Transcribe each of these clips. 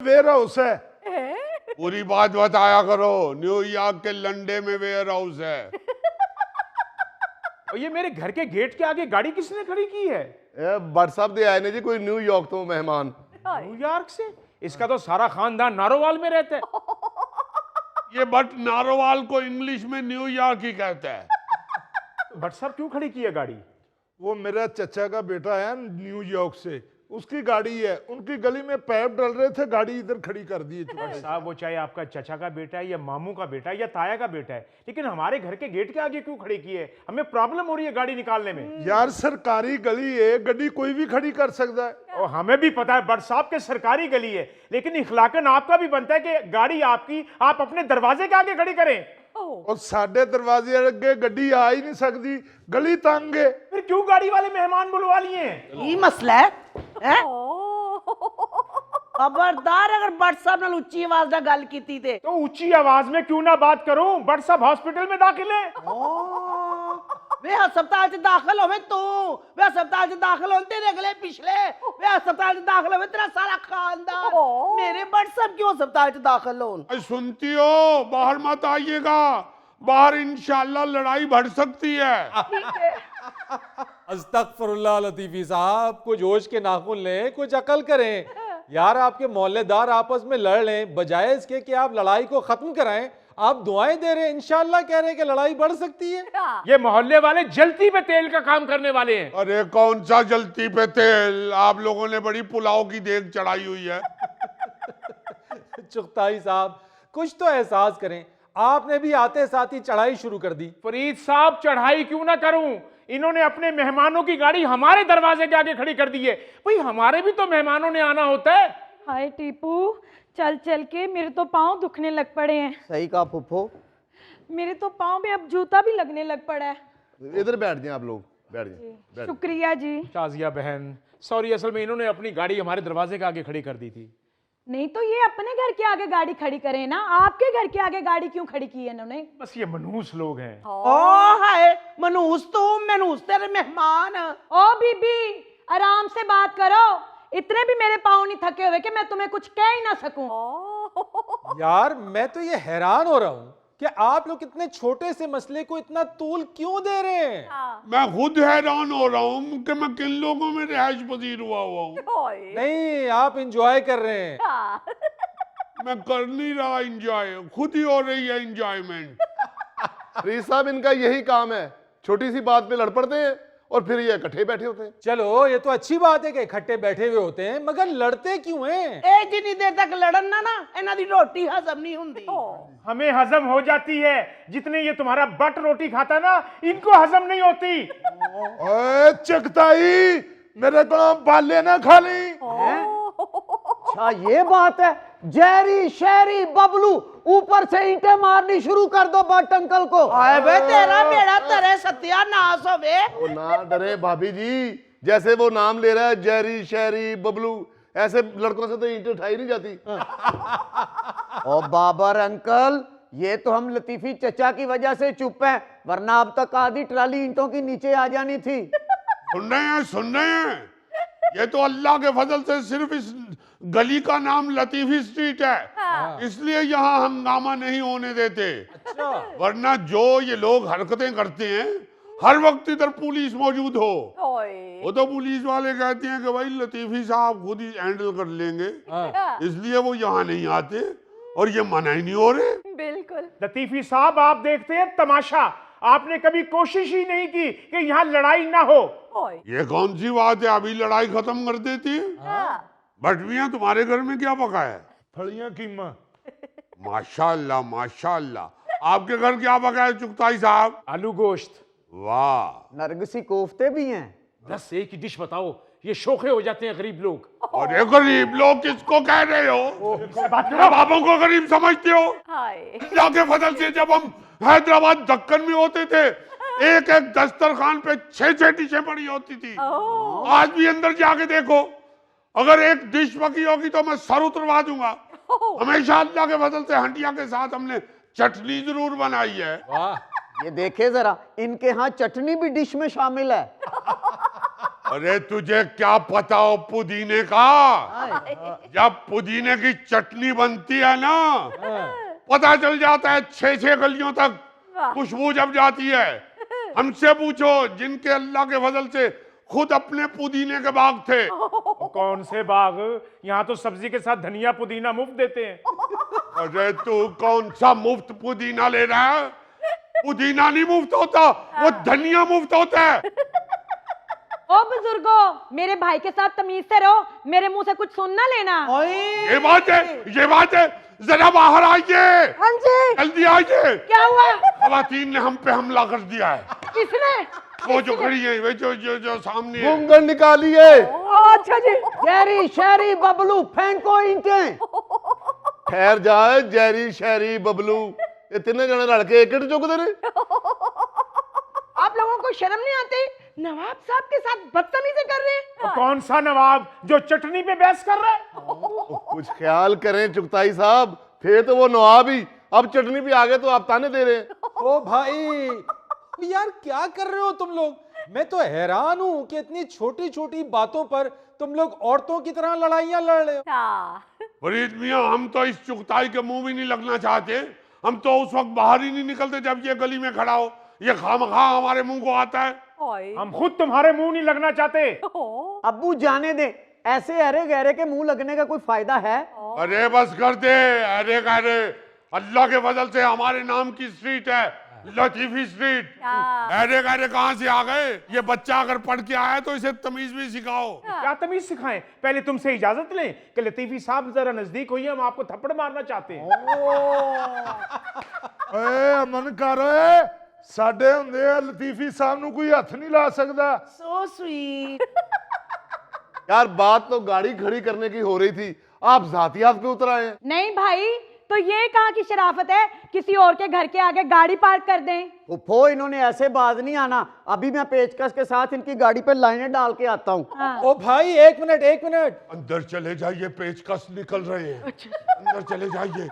Ware house है। पूरी बात बताया करो। न्यूयॉर्क के लंडे में वेयर हाउस है। और ये मेरे घर के गेट के आगे गाड़ी किसने खड़ी की है? भट्ट साहब दे आए ने जी कोई न्यूयॉर्क तो मेहमान। न्यूयॉर्क से? इसका तो सारा खानदान नारोवाल में रहता है। ये बट नारोवाल को इंग्लिश में न्यूयॉर्क ही कहता है। भट्ट साहब क्यों खड़ी की है गाड़ी? वो मेरा चचा का बेटा है न्यूयॉर्क से, उसकी गाड़ी है। उनकी गली में पैप डल रहे थे, गाड़ी इधर खड़ी कर दी है। भट्ट साहब वो चाहे आपका चचा का बेटा है या मामू का बेटा है या ताया का बेटा है, लेकिन हमारे घर के गेट के आगे क्यों खड़ी की है? हमें प्रॉब्लम हो रही है गाड़ी निकालने में। यार सरकारी गली है, गड्डी कोई भी खड़ी कर सकता है। और हमें भी पता है भट्ट साहब के सरकारी गली है, लेकिन इखलाकन आपका भी बनता है कि गाड़ी आपकी आप अपने दरवाजे के आगे खड़ी करें। और साढ़े दरवाजे अगे गड्डी आ ही नहीं सकती, गली तंग है। फिर क्यों गाड़ी वाले मेहमान बुलवा लिए हैं? ये मसला है, हैं? खबरदार अगर भट्ट साहब नाल उच्ची आवाज नाल गल कीती ते तो ऊंची आवाज में क्यों ना बात करूं? भट्ट साहब हॉस्पिटल में दाखिल है। वे हस्पताल च दाखिल होवे तू, वे हस्पताल च दाखिल होन तेरे अगले पिछले, वे हस्पताल च दाखिल होवे तेरा सारा खानदान। मेरे भट्ट साहब क्यों हस्पताल च दाखिल होन? सुनती हो, बाहर मत आइएगा, बाहर इंशाल्लाह लड़ाई बढ़ सकती है। अस्तगफुरुल्लाह लतीफी साहब, कुछ होश के नाखून लें, कुछ अकल करें। यार आपके मोहल्लेदार आपस में लड़ लें, बजाय इसके कि आप लड़ाई को खत्म कराएं, आप दुआएं दे रहे हैं, इंशाल्लाह कह रहे हैं कि लड़ाई बढ़ सकती है। ये मोहल्ले वाले जलती पे तेल का काम करने वाले हैं। अरे कौन सा जलती पे तेल, आप लोगों ने बड़ी पुलाव की देग चढ़ाई हुई है। चुगताई साहब कुछ तो एहसास करें, आपने भी आते साथ ही चढ़ाई शुरू कर दी। फरीद साहब चढ़ाई क्यों ना करूं, इन्होंने अपने मेहमानों की गाड़ी हमारे दरवाजे के आगे खड़ी कर दी है। भाई हमारे भी तो मेहमानों ने आना होता है। हाय टीपू, चल चल के मेरे तो पाँव दुखने लग पड़े हैं। सही कहा फुफ्फो। मेरे तो पाँव में अब जूता भी लगने लग पड़ा है। इधर बैठ जाए आप लोग, बैठ जाए। शुक्रिया जी। शाजिया बहन सॉरी, असल में इन्होंने अपनी गाड़ी हमारे दरवाजे के आगे खड़ी कर दी थी। नहीं तो ये अपने घर के आगे गाड़ी खड़ी करें ना, आपके घर के आगे गाड़ी क्यों खड़ी की है इन्होंने? बस ये मनहूस लोग हैं। ओ हाय, मनूस तू, मनूस तेरे मेहमान। ओ बीबी आराम से बात करो, इतने भी मेरे पाँव नहीं थके हुए कि मैं तुम्हें कुछ कह ही ना सकूं। यार मैं तो ये हैरान हो रहा हूं कि आप लोग इतने छोटे से मसले को इतना तूल क्यों दे रहे हैं। मैं खुद हैरान हो रहा हूँ कि मैं किन लोगों में रिहाइश पजीर हुआ हूँ। नहीं, आप इंजॉय कर रहे हैं। मैं कर नहीं रहा इंजॉय, खुद ही हो रही है इंजॉयमेंट। फरीद साहब इनका यही काम है, छोटी सी बात पे लड़ पड़ते हैं और फिर ये इकट्ठे बैठे होते हैं। चलो ये तो अच्छी बात है कि इकट्ठे बैठे हुए होते हैं, मगर लड़ते क्यों हैं? ए जितनी देर तक लड़न ना इन्हां दी रोटी हजम नहीं हुंदी। हमें हजम हो जाती है, जितने ये तुम्हारा बट रोटी खाता ना, इनको हजम नहीं होती। ओए चकताई, मेरे को बाले ना खा ली। अच्छा ये बात है, जैरी शहरी बबलू ऊपर से ईंटें मारनी शुरू कर दो बट अंकल को। आए बे तेरा बेड़ा तेरे सत्यानाश होवे। वो ना डरे भाभी जी, जैसे वो नाम ले रहा है जेरी शहरी बबलू, ऐसे लड़कों से तो ईंटें उठाई नहीं जाती। ओ बाबर अंकल, ये तो हम लतीफी चचा की वजह से चुप हैं, वरना अब तक आधी ट्राली ईंटों की नीचे आ जानी थी। सुन रहे हैं, सुन रहे हैं, ये तो अल्लाह के फजल से सिर्फ इस गली का नाम लतीफी स्ट्रीट है, इसलिए यहाँ हंगामा नहीं होने देते। अच्छा। वरना जो ये लोग हरकतें करते हैं, हर वक्त इधर पुलिस मौजूद हो। वो तो पुलिस वाले कहते हैं कि भाई लतीफी साहब खुद ही हैंडल कर लेंगे, इसलिए वो यहाँ नहीं आते और ये मना ही नहीं हो रहे। बिल्कुल। लतीफी साहब आप देखते हैं तमाशा, आपने कभी कोशिश ही नहीं की कि यहाँ लड़ाई ना हो। ये कौन सी बात है, अभी लड़ाई खत्म कर देती है। बट मियां तुम्हारे घर में क्या पका है? फलियां कीमा। माशाल्लाह माशाल्लाह। आपके घर क्या पका है चुगताई साहब? आलू गोश्त। वाह। नरगिसी कोफ्ते भी हैं। 10 एक ही डिश बताओ, ये शोखे हो जाते हैं गरीब लोग। और ये गरीब लोग किसको कह रहे हो? बाबों को गरीब समझते हो? अल्लाह के फजल से जब हम हैदराबाद दक्कन में होते थे, एक एक दस्तरखान पे 6-6 डिशें पड़ी होती थी। आज भी अंदर जाके देखो, अगर एक डिश पकी होगी तो मैं सर उतरवा दूंगा। हमेशा अल्लाह के फजल से हंडिया के साथ हमने चटनी जरूर बनाई है। वाह। ये देखे जरा, इनके यहाँ चटनी भी डिश में शामिल है। अरे तुझे क्या पता हो पुदीने का? जब पुदीने की चटनी बनती है ना, पता चल जाता है 6-6 गलियों तक खुशबू जब जाती है। हमसे पूछो जिनके अल्लाह के फजल से खुद अपने पुदीने के बाग थे। कौन से बाग? यहाँ तो सब्जी के साथ धनिया पुदीना मुफ्त देते हैं। अरे तू कौन सा मुफ्त पुदीना ले रहा है? पुदीना नहीं मुफ्त होता, वो धनिया मुफ्त होता है। ओ बुजुर्गों, मेरे भाई के साथ तमीज से रहो, मेरे मुंह से कुछ सुन ना लेना। ये बात है, ये बात है। जरा बाहर आइए, हाँ जी, जल्दी आइए। क्या हुआ? खवातीन ने हम पे हमला कर दिया है। किसने? वो जो खड़ी है, वो जो सामने है। घूंघट निकालिए। अच्छा जी। जेरी शेरी बबलू फेंको ईंटें। ठहर जाए जैरी शहरी बबलू, इतने जने लड़के एक चुकते ने। आप लोगों को शर्म नहीं आती? नवाब साहब के साथ बदतमीजी कर रहे हैं। और कौन सा नवाब जो चटनी पे बहस कर रहा है? कुछ ख्याल करें चुगताई साहब, थे तो वो नवाब ही, अब चटनी भी आ गए तो आप ताने दे रहे हैं। ओ भाई यार क्या कर रहे हो तुम लोग? मैं तो हैरान हूं कि इतनी छोटी छोटी बातों पर तुम लोग औरतों की तरह लड़ाइयां लड़ रहे हो। फरीद मियां, हम तो इस चुगताई के मुंह भी नहीं लगना चाहते। हम तो उस वक्त बाहर ही नहीं निकलते जब ये गली में खड़ा हो। ये खामखा हमारे मुंह को आता है। हम खुद तुम्हारे मुंह नहीं लगना चाहते। अब्बू जाने दे, ऐसे अरे गहरे के मुंह लगने का कोई फायदा है? अरे बस कर दे। अरे गहरे, अल्लाह के फजल से हमारे नाम की स्ट्रीट है, लतीफी स्ट्रीट। अरे गहरे कहाँ से आ गए? ये बच्चा अगर पढ़ के आया तो इसे तमीज भी सिखाओ। क्या तमीज सिखाएं? पहले तुमसे इजाजत लें कि लतीफी साहब जरा नजदीक होइए, हम आपको थप्पड़ मारना चाहते हैं। अमन कर, साडे हुंदे लतीफी साहब नू कोई हथ नहीं ला सकता। So sweet. यार बात तो गाड़ी खड़ी करने की हो रही थी, आप जातियात पे उतर आए हैं। नहीं भाई, तो ये कहाँ की शराफत है किसी और के घर के आगे गाड़ी पार्क कर दें? फुफो, इन्होंने ऐसे बाज नहीं आना। अभी मैं पेचकस के साथ इनकी गाड़ी पे लाइनें डाल के आता हूँ। ओ भाई एक मिनट अंदर चले जाइए, पेचकस निकल रहे हैं। अंदर चले जाइए।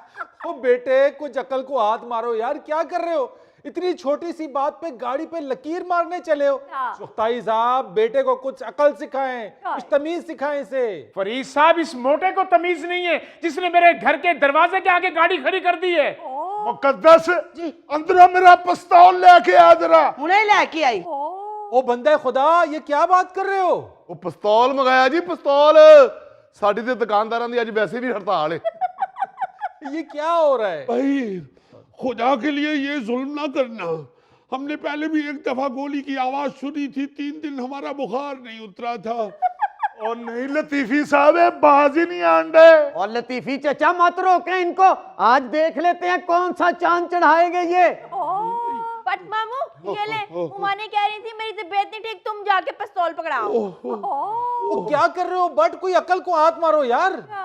ओ बेटे कुछ अकल को हाथ मारो यार, क्या कर रहे हो? इतनी छोटी सी बात पे गाड़ी पे लकीर मारने चले हो। चुगताई साहब बेटे को कुछ अकल सिखाएं, कुछ तमीज सिखाएं इसे। फरीद साहब, इस मोटे को तमीज नहीं है जिसने मेरे घर के दरवाजे के आगे गाड़ी खड़ी कर दी है। मुकद्दस अंदर मेरा पिस्तौल लेके आ जरा। उन्हें लेके आई। ओ बंदे खुदा, ये क्या बात कर रहे हो? वो पिस्तौल मंगाया जी, पिस्तौल। साडी ते दुकानदारां दी अज वैसे भी हड़ताल है। ये क्या हो रहा है? भाई खुदा के लिए ये जुल्म ना करना। हमने पहले भी एक दफा गोली की आवाज सुनी थी, 3 दिन हमारा बुखार नहीं उतरा था। और नहीं लतीफी साहब, बाज ही नहीं आंडे। और लतीफी चचा मत रोके इनको, आज देख लेते हैं कौन सा चांद चढ़ाएंगे ये। बट मामू, ये ले, उमा ने कह रही थी मेरी तबीयत नहीं ठीक, तुम जाके पिस्तौल पकड़ाओ। वो क्या कर रहे हो बट? कोई अकल को हाथ मारो यार।